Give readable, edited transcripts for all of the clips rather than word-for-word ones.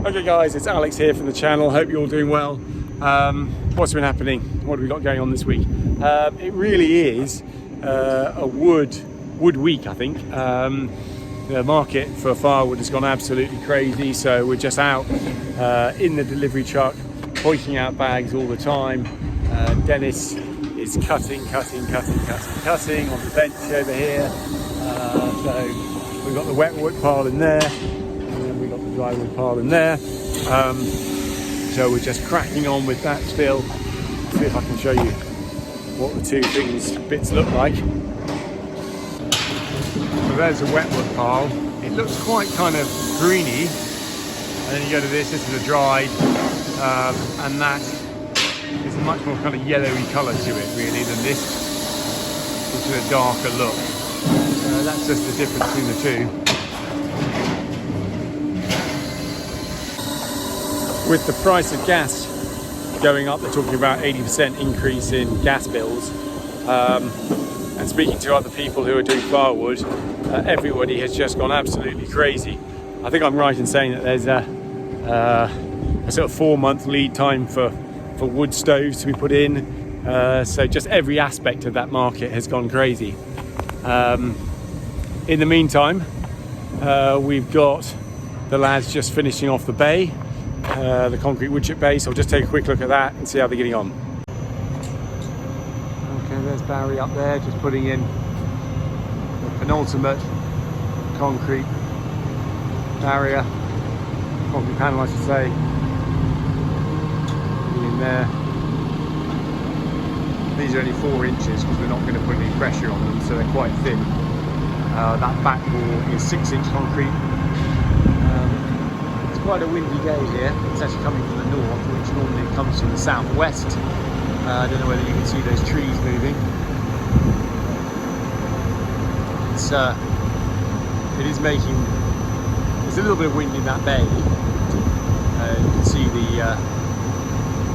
Okay guys, it's Alex here from the channel. Hope you're all doing well. What's been happening? What have we got going on this week? It really is a wood week, I think. The market for firewood has gone absolutely crazy, so we're just out in the delivery truck hoisting out bags all the time. Dennis is cutting on the bench over here. So we've got the wet wood pile in there, and then we've got the dry wood pile in there. So we're just cracking on with that still. See if I can show you what the two bits look like. So there's a wet wood pile. It looks quite kind of greeny, and then you go to this is a dried, and that is a much more kind of yellowy colour to it really than this, which is a darker look. That's just the difference between the two. With the price of gas going up, they're talking about 80% increase in gas bills. And speaking to other people who are doing firewood, everybody has just gone absolutely crazy. I think I'm right in saying that there's a sort of 4-month lead time for wood stoves to be put in. So just every aspect of that market has gone crazy. In the meantime, we've got the lads just finishing off the bay, the concrete wood chip bay, so I'll just take a quick look at that and see how they're getting on. Okay, there's Barry up there just putting in the penultimate concrete barrier, concrete panel I should say, in there. These are only 4 inches because we're not going to put any pressure on them, so they're quite thin. That back wall is 6-inch concrete. It's quite a windy day here. It's actually coming from the north, which normally comes from the southwest. I don't know whether you can see those trees moving. It is making. There's a little bit of wind in that bay. You can see the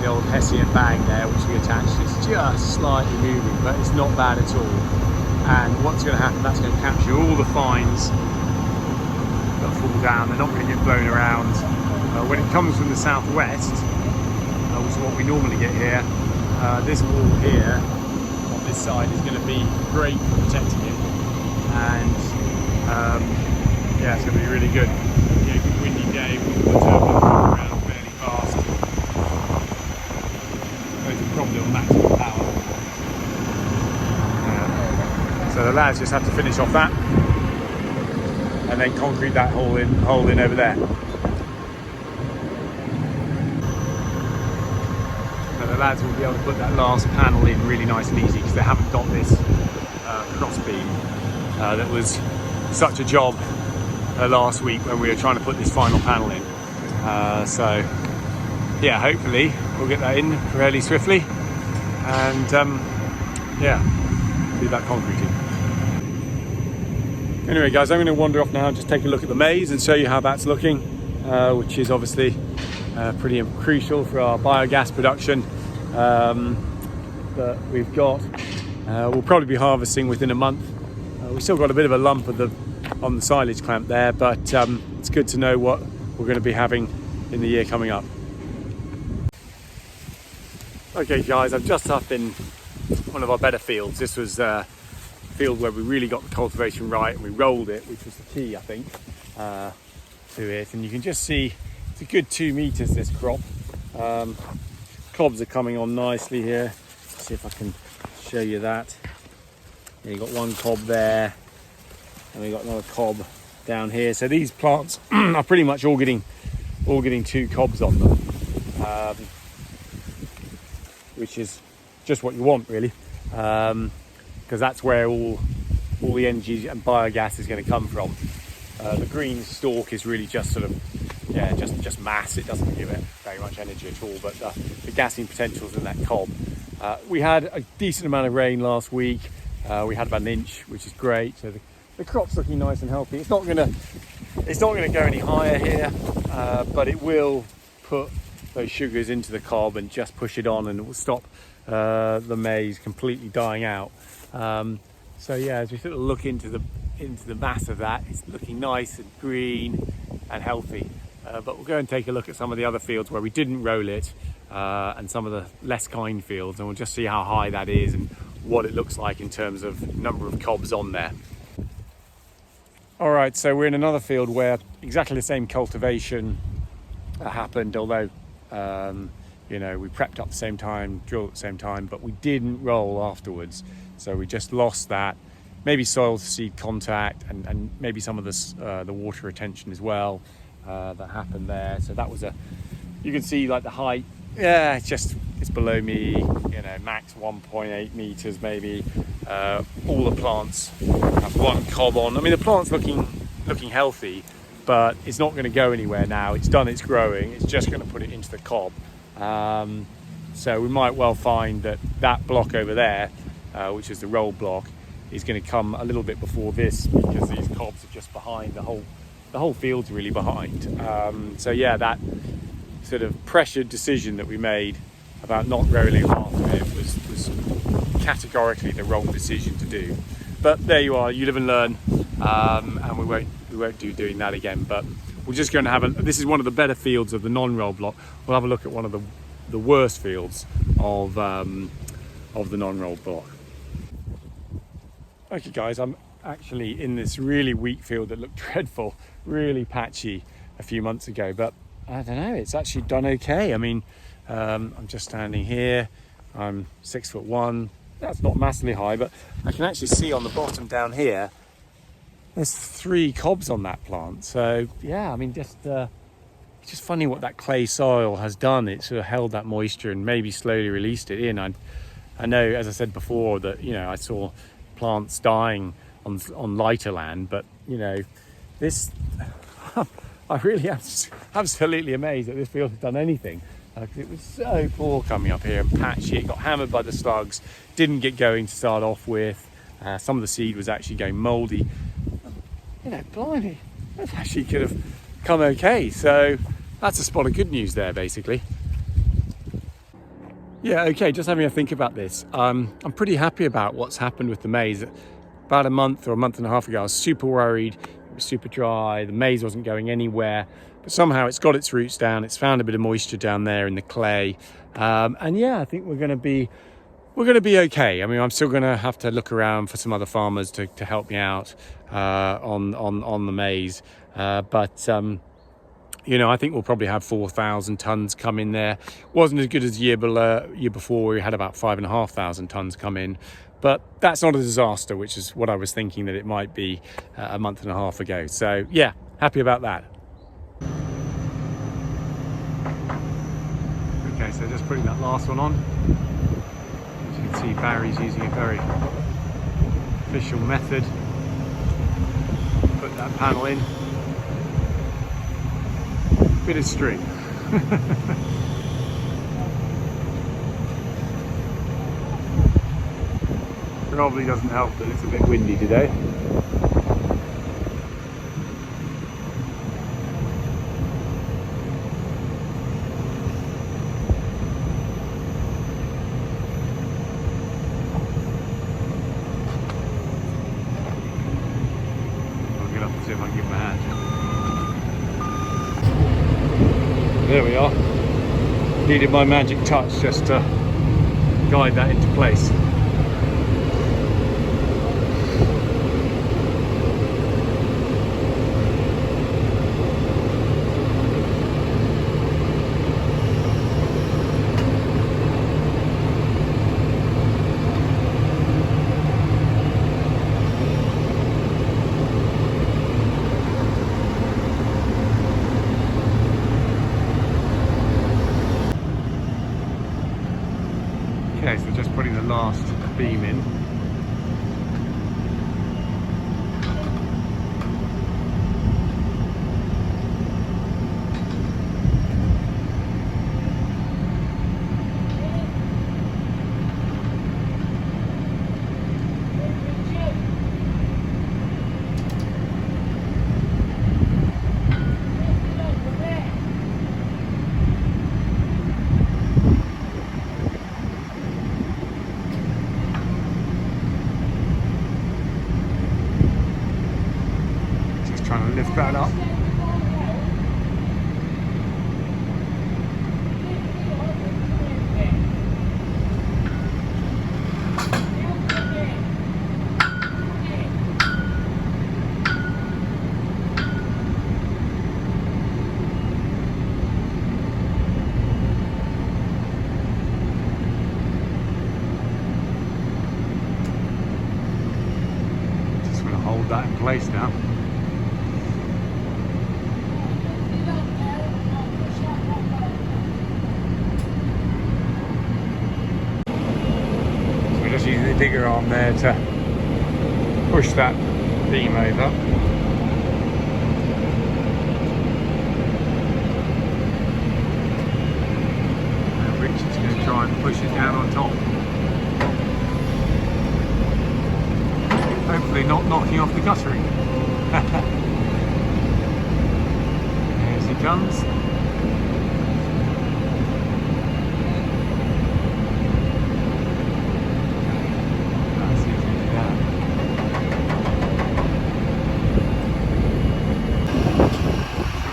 old Hessian bag there, which we attached. It's just slightly moving, but it's not bad at all. And what's going to happen, that's going to capture all the fines that fall down. They're not going to get blown around. When it comes from the southwest, which is what we normally get here, this wall here on this side is going to be great for protecting it. And yeah, it's going to be really good. Yeah, good windy day with the turbine going around fairly fast. Those are probably on maximum power. So the lads just have to finish off that and then concrete that hole in over there. So the lads will be able to put that last panel in really nice and easy because they haven't got this cross beam that was such a job last week when we were trying to put this final panel in. So yeah, hopefully we'll get that in fairly swiftly and yeah, do that concreting. Anyway guys, I'm going to wander off now and just take a look at the maize and show you how that's looking, which is obviously pretty crucial for our biogas production that we've got. We'll probably be harvesting within a month. We've still got a bit of a lump on the silage clamp there, but it's good to know what we're going to be having in the year coming up. Okay guys, I'm just up in one of our better fields. This was field where we really got the cultivation right and we rolled it, which was the key I think to it. And you can just see it's a good 2 meters this crop. Cobs are coming on nicely here. Let's see if I can show you that. Yeah, you got one cob there and we got another cob down here. So these plants are pretty much all getting 2 cobs on them, which is just what you want really. Because that's where all the energy and biogas is going to come from. The green stalk is really just sort of, yeah, just mass. It doesn't give it very much energy at all, but the gassing potential is in that cob. We had a decent amount of rain last week. We had about 1 inch, which is great. So the crop's looking nice and healthy. It's not going to go any higher here, but it will put those sugars into the cob and just push it on, and it will stop the maize completely dying out. So yeah, as we sort of look into the mass of that, it's looking nice and green and healthy. but we'll go and take a look at some of the other fields where we didn't roll it, and some of the less kind fields, and we'll just see how high that is and what it looks like in terms of number of cobs on there. All right, so we're in another field where exactly the same cultivation happened, although you know, we prepped up at the same time, drilled at the same time, but we didn't roll afterwards. So we just lost that, maybe soil to seed contact, and maybe some of this, the water retention as well that happened there. So that was you can see like the height, yeah, it's below me, you know, max 1.8 meters maybe. All the plants have one cob on. I mean, the plant's looking healthy, but it's not going to go anywhere now. It's done its growing. It's just going to put it into the cob. So we might well find that block over there, which is the roll block, is going to come a little bit before this, because these cobs are just behind the whole field's really behind. So yeah, that sort of pressured decision that we made about not rolling half of it was categorically the wrong decision to do. But there you are, you live and learn, and we won't do doing that again. But we're just going to have this is one of the better fields of the non-roll block. We'll have a look at one of the worst fields of the non-roll block. Okay guys, I'm actually in this really weak field that looked dreadful, really patchy a few months ago, but I don't know, it's actually done okay. I mean, I'm just standing here, I'm 6'1", that's not massively high, but I can actually see on the bottom down here, there's 3 cobs on that plant. So yeah, I mean, it's just funny what that clay soil has done. It sort of held that moisture and maybe slowly released it in. I know, as I said before, that, you know, I saw plants dying on lighter land, but you know, this I really am absolutely amazed that this field has done anything. It was so poor coming up here and patchy. It got hammered by the slugs, didn't get going to start off with. Some of the seed was actually going mouldy. You know, blimey, that actually could have come okay. So that's a spot of good news there, basically. Yeah, okay, just having a think about this. I'm pretty happy about what's happened with the maize. About a month or a month and a half ago, I was super worried. It was super dry, the maize wasn't going anywhere, but somehow it's got its roots down, it's found a bit of moisture down there in the clay. And yeah, I think we're gonna be okay. I mean, I'm still gonna have to look around for some other farmers to help me out on the maize. But you know, I think we'll probably have 4,000 tons come in there. Wasn't as good as the year before, where we had about 5,500 tons come in. But that's not a disaster, which is what I was thinking that it might be a month and a half ago. So yeah, happy about that. Okay, so just putting that last one on. As you can see, Barry's using a very official method. Put that panel in. Bit of string. Probably doesn't help that it's a bit windy today. I'll get up and see if I can give him a hand. There we are. Needed my magic touch just to guide that into place. Okay, so just putting the last beam in. place now. So we're just using the digger arm there to push that beam over. And Richard's going to try and push it down on top. Hopefully not knocking off the guttering. Here he comes. Let's see if we can do that.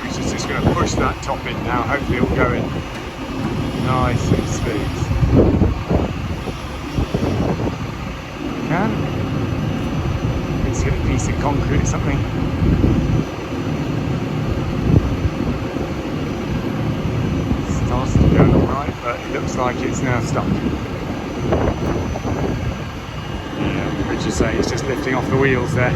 Which is just going to push that top in now. Hopefully it'll go in nice and smooth. Can. Get a piece of concrete or something. Starts to go alright, but it looks like it's now stuck. Yeah, Richard saying it's just lifting off the wheels there.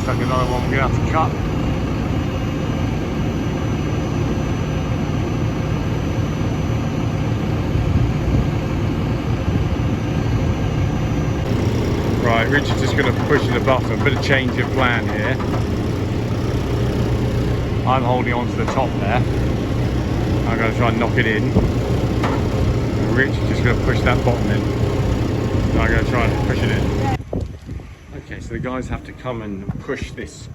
Like another one we're going to have to cut. Right, Richard's just going to push the button, a bit of change of plan here. I'm holding on to the top there. I'm going to try and knock it in. And Richard's just going to push that bottom in. So I'm going to try and push it in. Okay, so the guys have to come and push this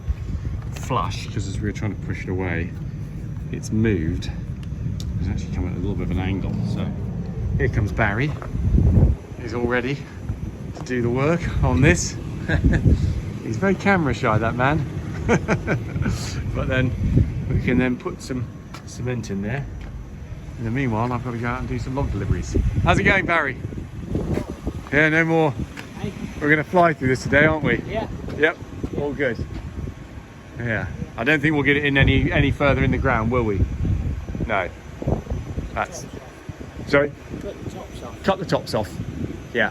flush, because as we were trying to push it away, it's moved. It's actually come at a little bit of an angle. So here comes Barry. He's all ready to do the work on this. He's very camera shy, that man. But then we can then put some cement in there. In the meanwhile, I've got to go out and do some log deliveries. How's it going, Barry? Yeah, no more. We're going to fly through this today, aren't we? Yeah. Yep, all good. Yeah, I don't think we'll get it in any further in the ground, will we? No. That's... Sorry? Cut the tops off. Cut the tops off. Yeah.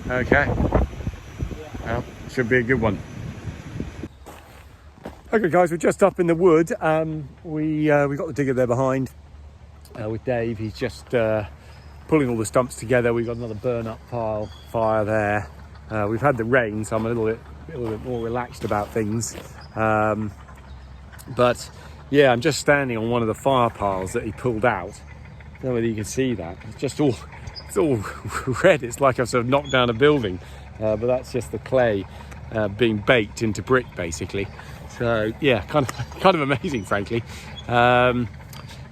Okay. Yeah. Well, should be a good one. Okay, guys, we're just up in the wood. We got the digger there behind with Dave. He's just pulling all the stumps together. We've got another burn-up fire there. We've had the rain, so I'm a little bit more relaxed about things. But yeah, I'm just standing on one of the fire piles that he pulled out. I don't know whether you can see that. It's all red. It's like I've sort of knocked down a building. But that's just the clay being baked into brick, basically. So yeah, kind of amazing, frankly.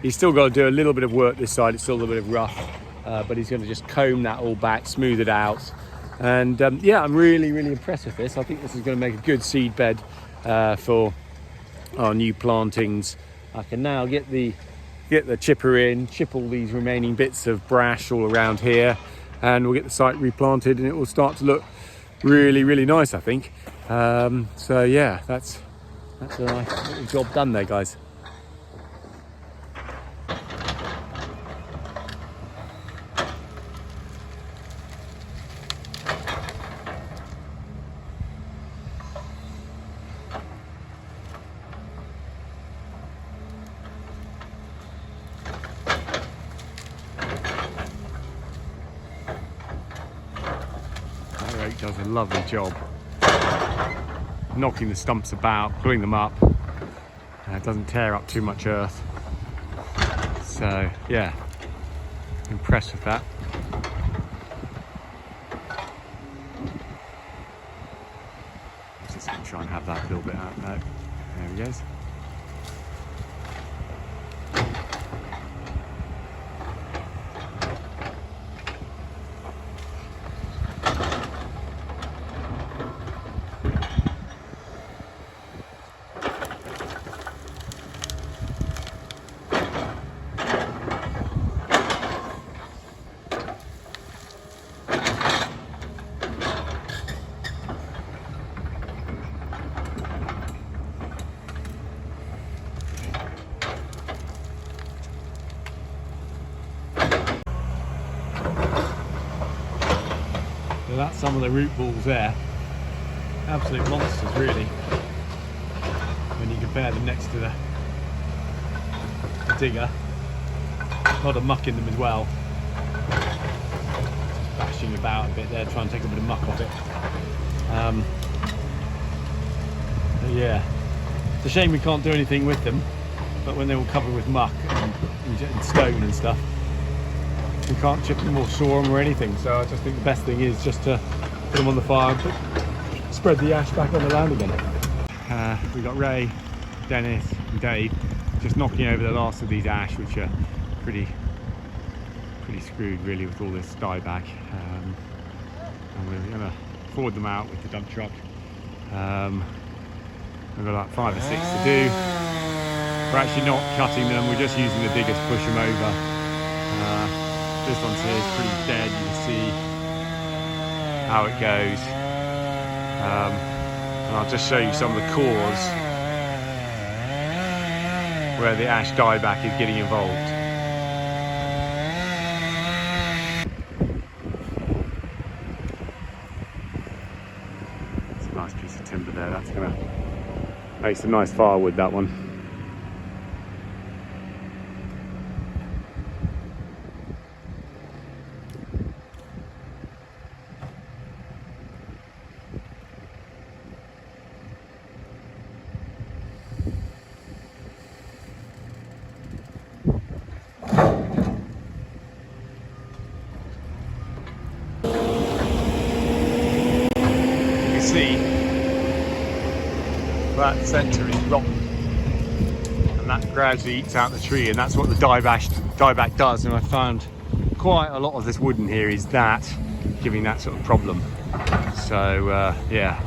He's still got to do a little bit of work this side. It's still a little bit of rough. But he's going to just comb that all back, smooth it out. And yeah, I'm really impressed with this. I think this is going to make a good seed bed for our new plantings. I can now get the chipper in, chip all these remaining bits of brash all around here, and we'll get the site replanted, and it will start to look really nice, I think. So yeah, that's a nice little job done there, guys. Does a lovely job knocking the stumps about, pulling them up. It doesn't tear up too much earth. So yeah, impressed with that. Just gonna try and have that a little bit out now. There he goes. So that's some of the root balls there. Absolute monsters, really. When you compare them next to the digger. A lot of muck in them as well. Just bashing about a bit there, trying to take a bit of muck off it. But yeah, it's a shame we can't do anything with them. But when they're all covered with muck and stone and stuff, we can't chip them or saw them or anything. So I just think the best thing is just to put them on the fire and spread the ash back on the land again. We've got Ray, Dennis and Dave just knocking over the last of these ash, which are pretty screwed really with all this dieback. And we're going to forward them out with the dump truck. We've got like 5 or 6 to do. We're actually not cutting them, we're just using the digger to push them over. This one here is pretty dead, you can see how it goes. And I'll just show you some of the cores where the ash dieback is getting involved. It's a nice piece of timber there, that's going to make some nice firewood, that one. That centre is rotten and that gradually eats out the tree, and that's what the dieback does. And I found quite a lot of this wood in here is that giving that sort of problem. So yeah,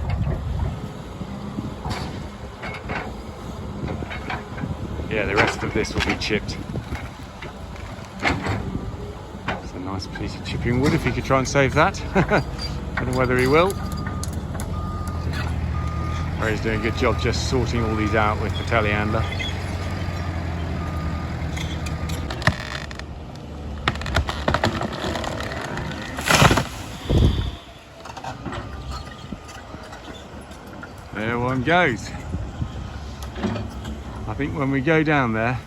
the rest of this will be chipped. It's a nice piece of chipping wood if he could try and save that. I don't know whether he will. Ray's doing a good job just sorting all these out with the telehandler. There one goes. I think when we go down there,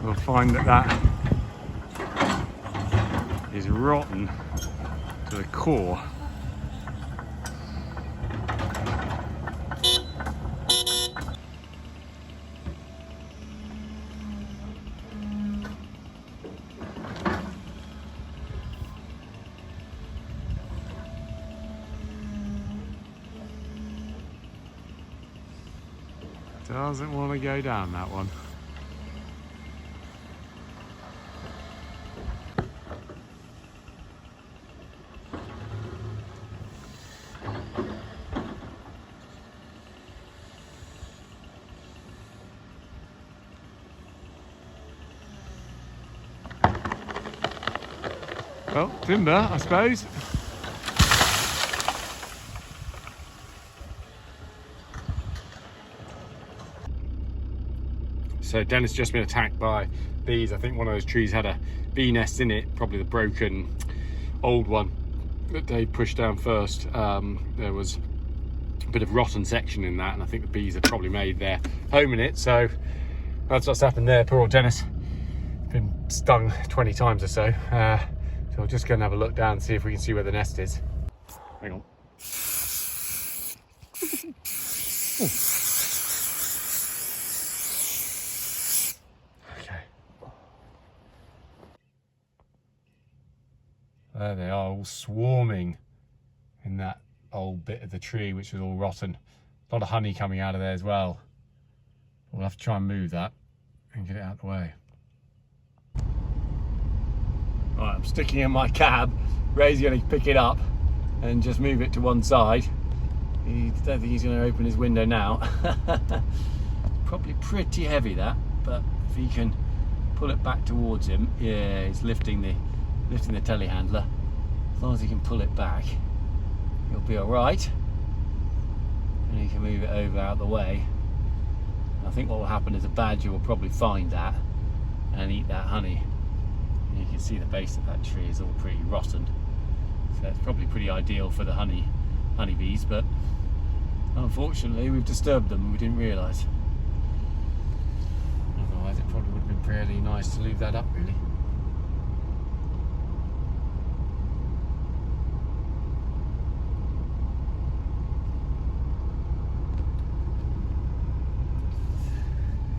we'll find that is rotten to the core. Doesn't want to go down, that one. Well, timber, I suppose. So Dennis just been attacked by bees. I think one of those trees had a bee nest in it, probably the broken old one that Dave pushed down first. There was a bit of rotten section in that, and I think the bees have probably made their home in it. So that's what's happened there. Poor old Dennis, been stung 20 times or so. So we'll just go and have a look down and see if we can see where the nest is. Hang on. There they are, all swarming in that old bit of the tree which was all rotten. A lot of honey coming out of there as well. We'll have to try and move that and get it out of the way. Right, I'm sticking in my cab. Ray's going to pick it up and just move it to one side. I don't think he's going to open his window now. Probably pretty heavy, that, but if he can pull it back towards him, yeah, he's lifting the telehandler. As long as he can pull it back, he'll be all right, and he can move it over out the way. And I think what will happen is a badger will probably find that and eat that honey. And you can see the base of that tree is all pretty rotten, So it's probably pretty ideal for the honeybees, but unfortunately we've disturbed them and we didn't realise. Otherwise it probably would have been fairly nice to leave that up, really.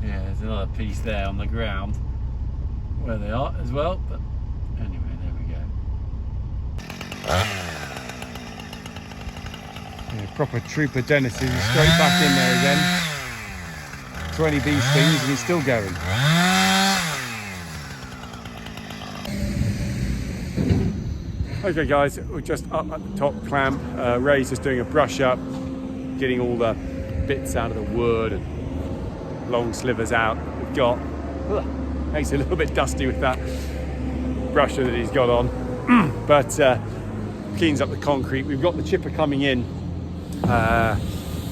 Yeah, there's another piece there on the ground where they are as well, but anyway, there we go. Yeah, proper trooper Dennis is straight back in there again. 20 bee stings and he's still going. Okay guys, we're just up at the top clamp. Ray's just doing a brush up, getting all the bits out of the wood and long slivers out that we've got. Makes it a little bit dusty with that brusher that he's got on, but cleans up the concrete. We've got the chipper coming in. Yeah,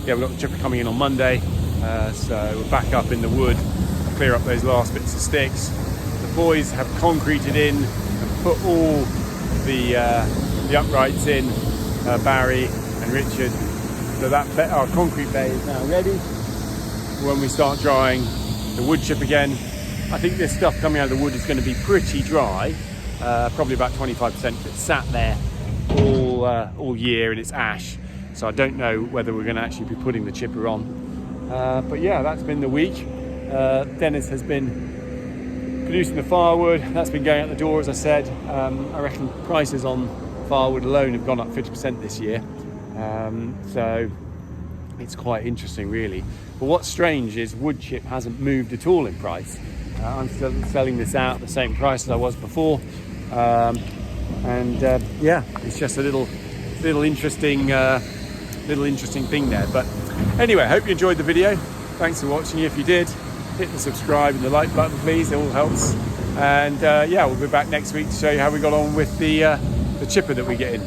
we've got the chipper coming in on Monday, so we're back up in the wood, clear up those last bits of sticks. The boys have concreted in and put all the uprights in, Barry and Richard. So that our concrete bay is now ready. When we start drying the wood chip again, I think this stuff coming out of the wood is going to be pretty dry, probably about 25%. It's sat there all year and it's ash, so I don't know whether we're going to actually be putting the chipper on. But yeah, that's been the week. Dennis has been producing the firewood. That's been going out the door, as I said. I reckon prices on firewood alone have gone up 50% this year, so it's quite interesting really. But what's strange is wood chip hasn't moved at all in price. I'm still selling this out at the same price as I was before, yeah, it's just a little interesting thing there. But anyway, I hope you enjoyed the video. Thanks for watching. If you did, hit the subscribe and the like button, please. It all helps. And yeah, we'll be back next week to show you how we got on with the chipper that we get in.